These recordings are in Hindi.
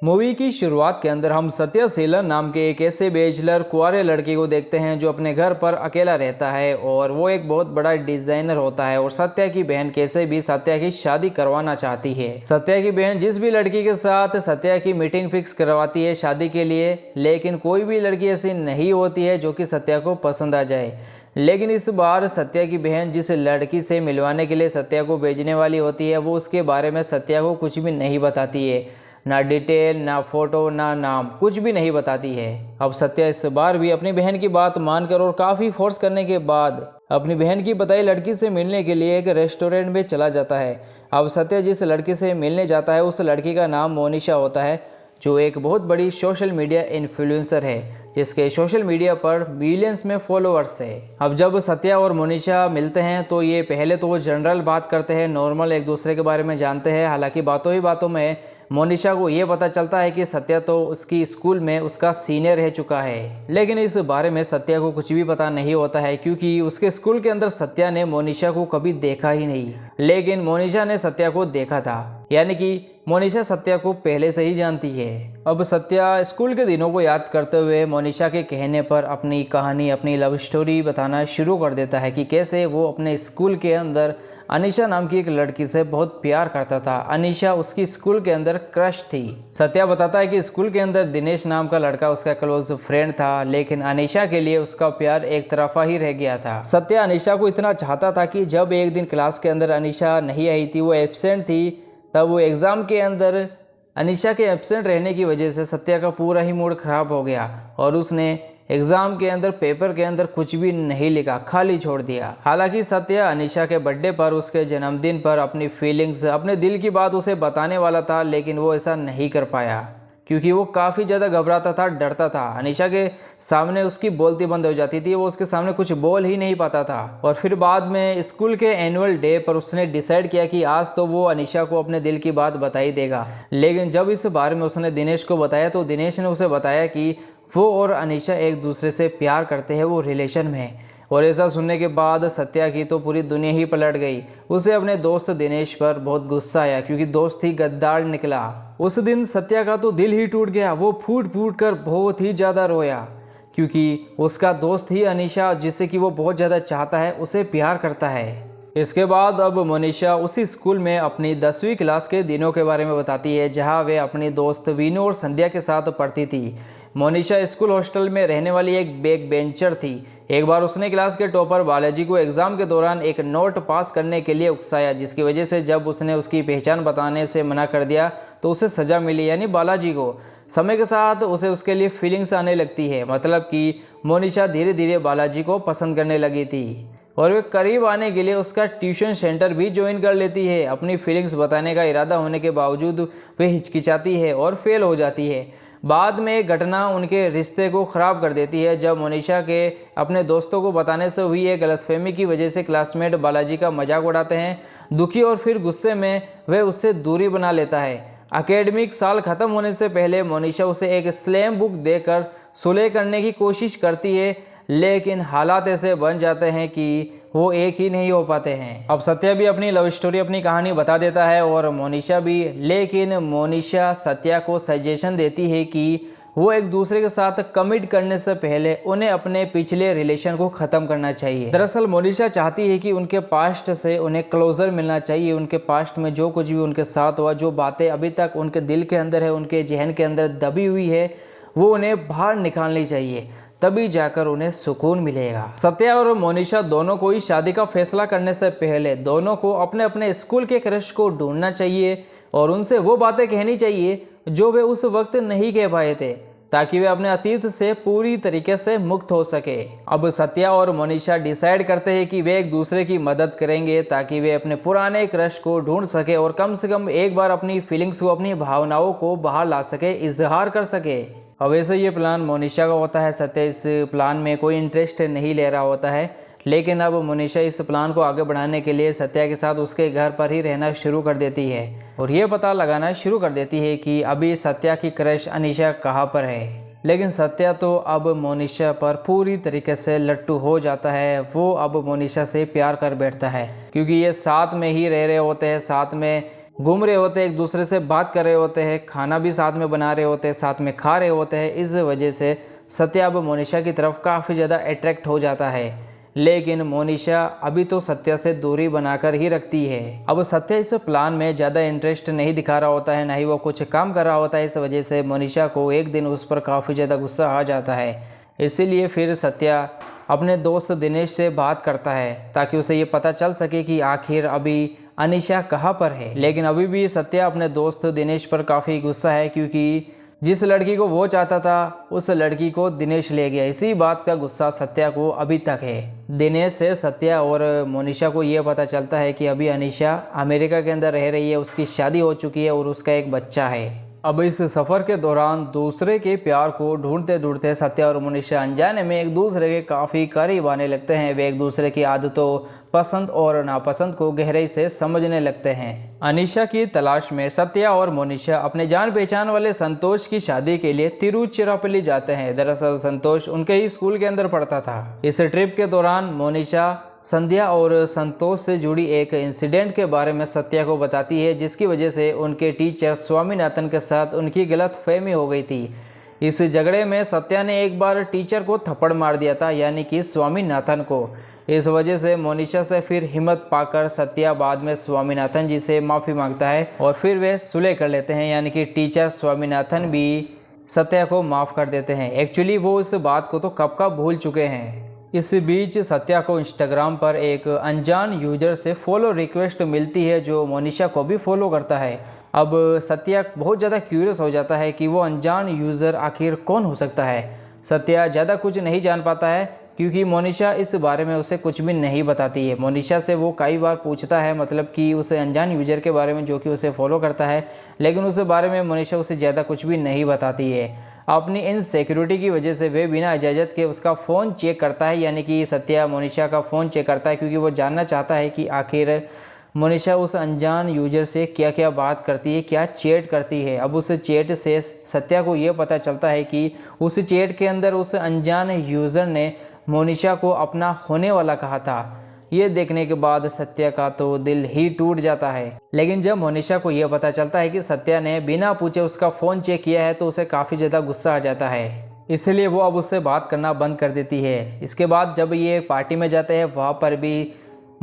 मूवी की शुरुआत के अंदर हम सत्या सीलन नाम के एक ऐसे बैचलर कुंवारे लड़के को देखते हैं जो अपने घर पर अकेला रहता है और वो एक बहुत बड़ा डिजाइनर होता है। और सत्या की बहन कैसे भी सत्या की शादी करवाना चाहती है। सत्या की बहन जिस भी लड़की के साथ सत्या की मीटिंग फिक्स करवाती है शादी के लिए, लेकिन कोई भी लड़की ऐसी नहीं होती है जो कि सत्या को पसंद आ जाए। लेकिन इस बार सत्या की बहन जिस लड़की से मिलवाने के लिए सत्या को भेजने वाली होती है वो उसके बारे में सत्या को कुछ भी नहीं बताती है, ना डिटेल, ना फोटो, ना नाम, कुछ भी नहीं बताती है। अब सत्या इस बार भी अपनी बहन की बात मानकर और काफ़ी फोर्स करने के बाद अपनी बहन की बताई लड़की से मिलने के लिए एक रेस्टोरेंट में चला जाता है। अब सत्या जिस लड़की से मिलने जाता है उस लड़की का नाम मोनिशा होता है, जो एक बहुत बड़ी सोशल मीडिया इन्फ्लुएंसर है जिसके सोशल मीडिया पर मिलियंस में फॉलोअर्स है। अब जब सत्या और मोनिशा मिलते हैं तो ये पहले तो वो जनरल बात करते हैं, नॉर्मल एक दूसरे के बारे में जानते हैं। हालांकि बातों ही बातों में मोनिशा को ये पता चलता है कि सत्या तो उसकी स्कूल में उसका सीनियर रह चुका है, लेकिन इस बारे में सत्या को कुछ भी पता नहीं होता है क्योंकि उसके स्कूल के अंदर सत्या ने मोनिशा को कभी देखा ही नहीं। लेकिन मोनिशा ने सत्या को देखा था, यानी कि मोनिशा सत्या को पहले से ही जानती है। अब सत्या स्कूल के दिनों को याद करते हुए मोनिशा के कहने पर अपनी कहानी, अपनी लव स्टोरी बताना शुरू कर देता है कि कैसे वो अपने स्कूल के अंदर अनीशा नाम की एक लड़की से बहुत प्यार करता था। अनीशा उसकी स्कूल के अंदर क्रश थी। सत्या बताता है कि स्कूल के अंदर दिनेश नाम का लड़का उसका क्लोज फ्रेंड था, लेकिन अनीशा के लिए उसका प्यार एक तरफा ही रह गया था। सत्या अनीशा को इतना चाहता था कि जब एक दिन क्लास के अंदर अनीशा नहीं आई थी, वो एब्सेंट थी, तब वो एग्ज़ाम के अंदर अनीशा के एब्सेंट रहने की वजह से सत्या का पूरा ही मूड ख़राब हो गया और उसने एग्ज़ाम के अंदर पेपर के अंदर कुछ भी नहीं लिखा, खाली छोड़ दिया। हालांकि सत्या अनीशा के बर्थडे पर, उसके जन्मदिन पर अपनी फीलिंग्स, अपने दिल की बात उसे बताने वाला था, लेकिन वो ऐसा नहीं कर पाया क्योंकि वो काफ़ी ज़्यादा घबराता था, डरता था। अनीशा के सामने उसकी बोलती बंद हो जाती थी, वो उसके सामने कुछ बोल ही नहीं पाता था। और फिर बाद में स्कूल के एनुअल डे पर उसने डिसाइड किया कि आज तो वो अनीशा को अपने दिल की बात बता ही देगा। लेकिन जब इस बारे में उसने दिनेश को बताया तो दिनेश ने उसे बताया कि वो और अनीशा एक दूसरे से प्यार करते हैं, वो रिलेशन में है। और ऐसा सुनने के बाद सत्या की तो पूरी दुनिया ही पलट गई। उसे अपने दोस्त दिनेश पर बहुत गुस्सा आया क्योंकि दोस्त ही गद्दार निकला। उस दिन सत्या का तो दिल ही टूट गया, वो फूट फूट कर बहुत ही ज़्यादा रोया क्योंकि उसका दोस्त ही अनीशा, जिससे कि वो बहुत ज़्यादा चाहता है, उसे प्यार करता है। इसके बाद अब मोनिशा उसी स्कूल में अपनी 10वीं क्लास के दिनों के बारे में बताती है जहाँ वे अपनी दोस्त वीनू और संध्या के साथ पढ़ती थी। मोनिशा स्कूल हॉस्टल में रहने वाली एक बैक बेंचर थी। एक बार उसने क्लास के टॉपर बालाजी को एग्ज़ाम के दौरान एक नोट पास करने के लिए उकसाया, जिसकी वजह से जब उसने उसकी पहचान बताने से मना कर दिया तो उसे सज़ा मिली, यानी बालाजी को। समय के साथ उसे उसके लिए फीलिंग्स आने लगती है, मतलब कि मोनिशा धीरे धीरे बालाजी को पसंद करने लगी थी और वे करीब आने के लिए उसका ट्यूशन सेंटर भी ज्वाइन कर लेती है। अपनी फीलिंग्स बताने का इरादा होने के बावजूद वे हिचकिचाती है और फेल हो जाती है। बाद में एक घटना उनके रिश्ते को ख़राब कर देती है जब मोनिशा के अपने दोस्तों को बताने से हुई एक गलतफहमी की वजह से क्लासमेट बालाजी का मजाक उड़ाते हैं। दुखी और फिर गुस्से में वह उससे दूरी बना लेता है। एकेडमिक साल ख़त्म होने से पहले मोनिशा उसे एक स्लैम बुक देकर सुलह करने की कोशिश करती है, लेकिन हालात ऐसे बन जाते हैं कि वो एक ही नहीं हो पाते हैं। अब सत्या भी अपनी लव स्टोरी, अपनी कहानी बता देता है और मोनिशा भी, लेकिन मोनिशा सत्या को सजेशन देती है कि वो एक दूसरे के साथ कमिट करने से पहले उन्हें अपने पिछले रिलेशन को ख़त्म करना चाहिए। दरअसल मोनिशा चाहती है कि उनके पास्ट से उन्हें क्लोजर मिलना चाहिए। उनके पास्ट में जो कुछ भी उनके साथ हुआ, जो बातें अभी तक उनके दिल के अंदर है, उनके जहन के अंदर दबी हुई है, वो उन्हें बाहर निकालनी चाहिए, तभी जाकर उन्हें सुकून मिलेगा। सत्या और मोनिशा दोनों को ही शादी का फैसला करने से पहले दोनों को अपने अपने स्कूल के क्रश को ढूंढना चाहिए और उनसे वो बातें कहनी चाहिए जो वे उस वक्त नहीं कह पाए थे, ताकि वे अपने अतीत से पूरी तरीके से मुक्त हो सके। अब सत्या और मोनिशा डिसाइड करते हैं कि वे एक दूसरे की मदद करेंगे ताकि वे अपने पुराने क्रश को ढूंढ सके और कम से कम एक बार अपनी फीलिंग्स को, अपनी भावनाओं को बाहर ला सके, इजहार कर सके। अब वैसे ये प्लान मोनिशा का होता है। सत्या इस प्लान में कोई इंटरेस्ट नहीं ले रहा होता है, लेकिन अब मोनिशा इस प्लान को आगे बढ़ाने के लिए सत्या के साथ उसके घर पर ही रहना शुरू कर देती है और ये पता लगाना शुरू कर देती है कि अभी सत्या की क्रश अनीशा कहाँ पर है। लेकिन सत्या तो अब मोनिशा पर पूरी तरीके से लट्टू हो जाता है। वो अब मोनिशा से प्यार कर बैठता है क्योंकि ये साथ में ही रह रहे होते हैं, साथ में घूम रहे होते हैं, एक दूसरे से बात कर रहे होते हैं, खाना भी साथ में बना रहे होते हैं, साथ में खा रहे होते हैं। इस वजह से सत्या अब मोनिशा की तरफ काफ़ी ज़्यादा अट्रैक्ट हो जाता है। लेकिन मोनिशा अभी तो सत्या से दूरी बनाकर ही रखती है। अब सत्या इस प्लान में ज़्यादा इंटरेस्ट नहीं दिखा रहा होता है, ना ही वो कुछ काम कर रहा होता है। इस वजह से मोनिशा को एक दिन उस पर काफ़ी ज़्यादा गुस्सा आ जाता है। इसीलिए फिर सत्या अपने दोस्त दिनेश से बात करता है ताकि उसे ये पता चल सके कि आखिर अभी अनीशा कहाँ पर है। लेकिन अभी भी सत्या अपने दोस्त दिनेश पर काफ़ी गुस्सा है, क्योंकि जिस लड़की को वो चाहता था उस लड़की को दिनेश ले गया। इसी बात का गुस्सा सत्या को अभी तक है। दिनेश से सत्या और मोनिशा को ये पता चलता है कि अभी अनीशा अमेरिका के अंदर रह रही है, उसकी शादी हो चुकी है और उसका एक बच्चा है। अब इस सफ़र के दौरान दूसरे के प्यार को ढूंढते ढूंढते सत्या और मोनिशा अनजाने में एक दूसरे के काफ़ी करीब आने लगते हैं। वे एक दूसरे की आदतों, पसंद और नापसंद को गहराई से समझने लगते हैं। अनीशा की तलाश में सत्या और मोनिशा अपने जान पहचान वाले संतोष की शादी के लिए तिरुचिरापल्ली जाते हैं। दरअसल संतोष उनके ही स्कूल के अंदर पढ़ता था। इस ट्रिप के दौरान मोनिशा संध्या और संतोष से जुड़ी एक इंसिडेंट के बारे में सत्या को बताती है, जिसकी वजह से उनके टीचर स्वामीनाथन के साथ उनकी गलतफहमी हो गई थी। इस झगड़े में सत्या ने एक बार टीचर को थप्पड़ मार दिया था, यानी कि स्वामीनाथन को। इस वजह से मोनिशा से फिर हिम्मत पाकर सत्या बाद में स्वामीनाथन जी से माफ़ी मांगता है और फिर वे सुलह कर लेते हैं, यानी कि टीचर स्वामीनाथन भी सत्या को माफ़ कर देते हैं। एक्चुअली वो इस बात को तो कब का भूल चुके हैं। इस बीच सत्या को इंस्टाग्राम पर एक अनजान यूजर से फॉलो रिक्वेस्ट मिलती है, जो मोनिशा को भी फॉलो करता है। अब सत्या बहुत ज़्यादा क्यूरियस हो जाता है कि वो अनजान यूज़र आखिर कौन हो सकता है। सत्या ज़्यादा कुछ नहीं जान पाता है, क्योंकि मोनिशा इस बारे में उसे कुछ भी नहीं बताती है। मोनिशा से वो कई बार पूछता है, मतलब कि उसे अनजान यूज़र के बारे में जो कि उसे फॉलो करता है, लेकिन उस बारे में मोनिशा उसे ज़्यादा कुछ भी नहीं बताती है। अपनी इनसिक्योरिटी की वजह से वे बिना इजाज़त के उसका फ़ोन चेक करता है, यानी कि सत्या मोनिशा का फ़ोन चेक करता है, क्योंकि वो जानना चाहता है कि आखिर मोनिशा उस अनजान यूजर से क्या क्या बात करती है, क्या चैट करती है। अब उस चैट से सत्या को ये पता चलता है कि उस चैट के अंदर उस अनजान यूज़र ने मोनिशा को अपना होने वाला कहा था। ये देखने के बाद सत्या का तो दिल ही टूट जाता है। लेकिन जब मोनिशा को यह पता चलता है कि सत्या ने बिना पूछे उसका फ़ोन चेक किया है, तो उसे काफ़ी ज़्यादा गुस्सा आ जाता है। इसलिए वो अब उससे बात करना बंद कर देती है। इसके बाद जब ये पार्टी में जाते हैं, वहाँ पर भी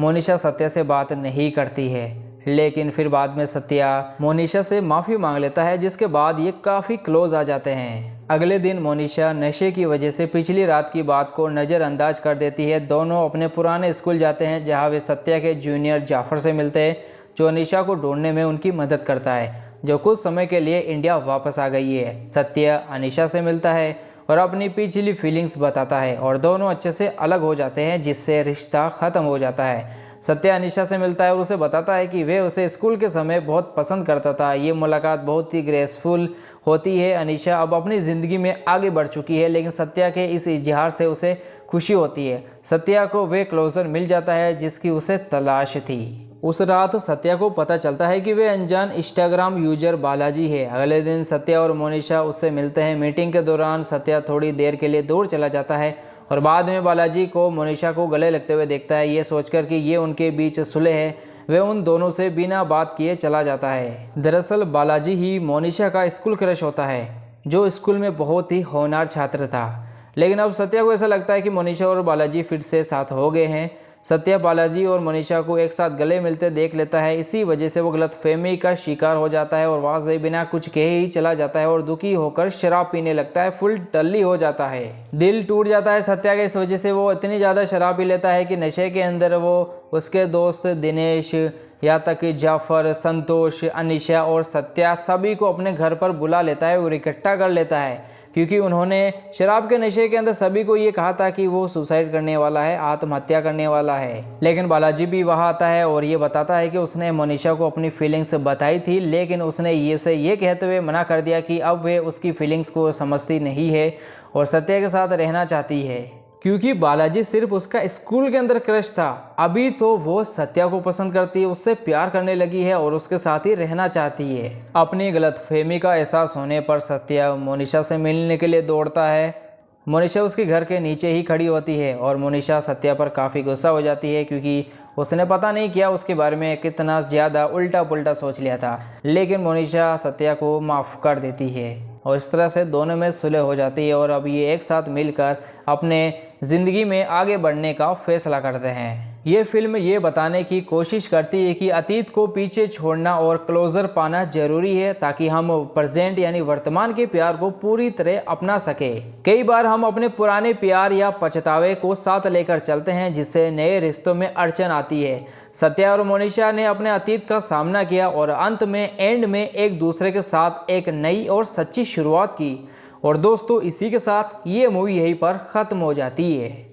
मोनिशा सत्या से बात नहीं करती है। लेकिन फिर बाद में सत्या मोनिशा से माफ़ी मांग लेता है, जिसके बाद ये काफ़ी क्लोज आ जाते हैं। अगले दिन मोनिशा नशे की वजह से पिछली रात की बात को नज़रअंदाज कर देती है। दोनों अपने पुराने स्कूल जाते हैं, जहाँ वे सत्या के जूनियर जाफ़र से मिलते हैं, जो अनीशा को ढूंढने में उनकी मदद करता है, जो कुछ समय के लिए इंडिया वापस आ गई है। सत्या अनीशा से मिलता है और अपनी पिछली फीलिंग्स बताता है और दोनों अच्छे से अलग हो जाते हैं, जिससे रिश्ता ख़त्म हो जाता है। सत्या अनीशा से मिलता है और उसे बताता है कि वे उसे स्कूल के समय बहुत पसंद करता था। ये मुलाकात बहुत ही ग्रेसफुल होती है। अनीशा अब अपनी ज़िंदगी में आगे बढ़ चुकी है, लेकिन सत्या के इस इजहार से उसे खुशी होती है। सत्या को वे क्लोजर मिल जाता है जिसकी उसे तलाश थी। उस रात सत्या को पता चलता है कि वे अनजान इंस्टाग्राम यूजर बालाजी है। अगले दिन सत्या और मोनिशा उससे मिलते हैं। मीटिंग के दौरान सत्या थोड़ी देर के लिए दूर चला जाता है और बाद में बालाजी को मोनिशा को गले लगते हुए देखता है। ये सोचकर कि ये उनके बीच सुलह है, वे उन दोनों से बिना बात किए चला जाता है। दरअसल बालाजी ही मोनिशा का स्कूल क्रश होता है, जो स्कूल में बहुत ही होनहार छात्र था। लेकिन अब सत्या को ऐसा लगता है कि मोनिशा और बालाजी फिर से साथ हो गए हैं। सत्या बालाजी और मोनिशा को एक साथ गले मिलते देख लेता है। इसी वजह से वो गलतफहमी का शिकार हो जाता है और वहाँ से बिना कुछ कहे ही चला जाता है और दुखी होकर शराब पीने लगता है। फुल टल्ली हो जाता है, दिल टूट जाता है सत्या के। इस वजह से वो इतनी ज़्यादा शराब पी लेता है कि नशे के अंदर वो उसके दोस्त दिनेश, यहाँ तक कि जाफ़र, संतोष, अनीशा और सत्या सभी को अपने घर पर बुला लेता है और इकट्ठा कर लेता है, क्योंकि उन्होंने शराब के नशे के अंदर सभी को ये कहा था कि वो सुसाइड करने वाला है, आत्महत्या करने वाला है। लेकिन बालाजी भी वहाँ आता है और ये बताता है कि उसने मोनिशा को अपनी फीलिंग्स बताई थी, लेकिन उसने ये कहते हुए मना कर दिया कि अब वे उसकी फीलिंग्स को समझती नहीं है और सत्या के साथ रहना चाहती है, क्योंकि बालाजी सिर्फ उसका स्कूल के अंदर क्रश था। अभी तो वो सत्या को पसंद करती है, उससे प्यार करने लगी है और उसके साथ ही रहना चाहती है। अपनी गलतफहमी का एहसास होने पर सत्या मोनिशा से मिलने के लिए दौड़ता है। मोनिशा उसके घर के नीचे ही खड़ी होती है और मोनिशा सत्या पर काफ़ी गुस्सा हो जाती है, क्योंकि उसने पता नहीं किया उसके बारे में कितना ज़्यादा उल्टा पुल्टा सोच लिया था, लेकिन मोनिशा सत्या को माफ़ कर देती है और इस तरह से दोनों में सुलह हो जाती है और अब ये एक साथ मिलकर अपने ज़िंदगी में आगे बढ़ने का फैसला करते हैं। ये फिल्म ये बताने की कोशिश करती है कि अतीत को पीछे छोड़ना और क्लोजर पाना जरूरी है ताकि हम प्रेजेंट यानी वर्तमान के प्यार को पूरी तरह अपना सके। कई बार हम अपने पुराने प्यार या पछतावे को साथ लेकर चलते हैं जिससे नए रिश्तों में अड़चन आती है। सत्या और मोनिशा ने अपने अतीत का सामना किया और अंत में एंड में एक दूसरे के साथ एक नई और सच्ची शुरुआत की। और दोस्तों इसी के साथ ये मूवी यहीं पर ख़त्म हो जाती है।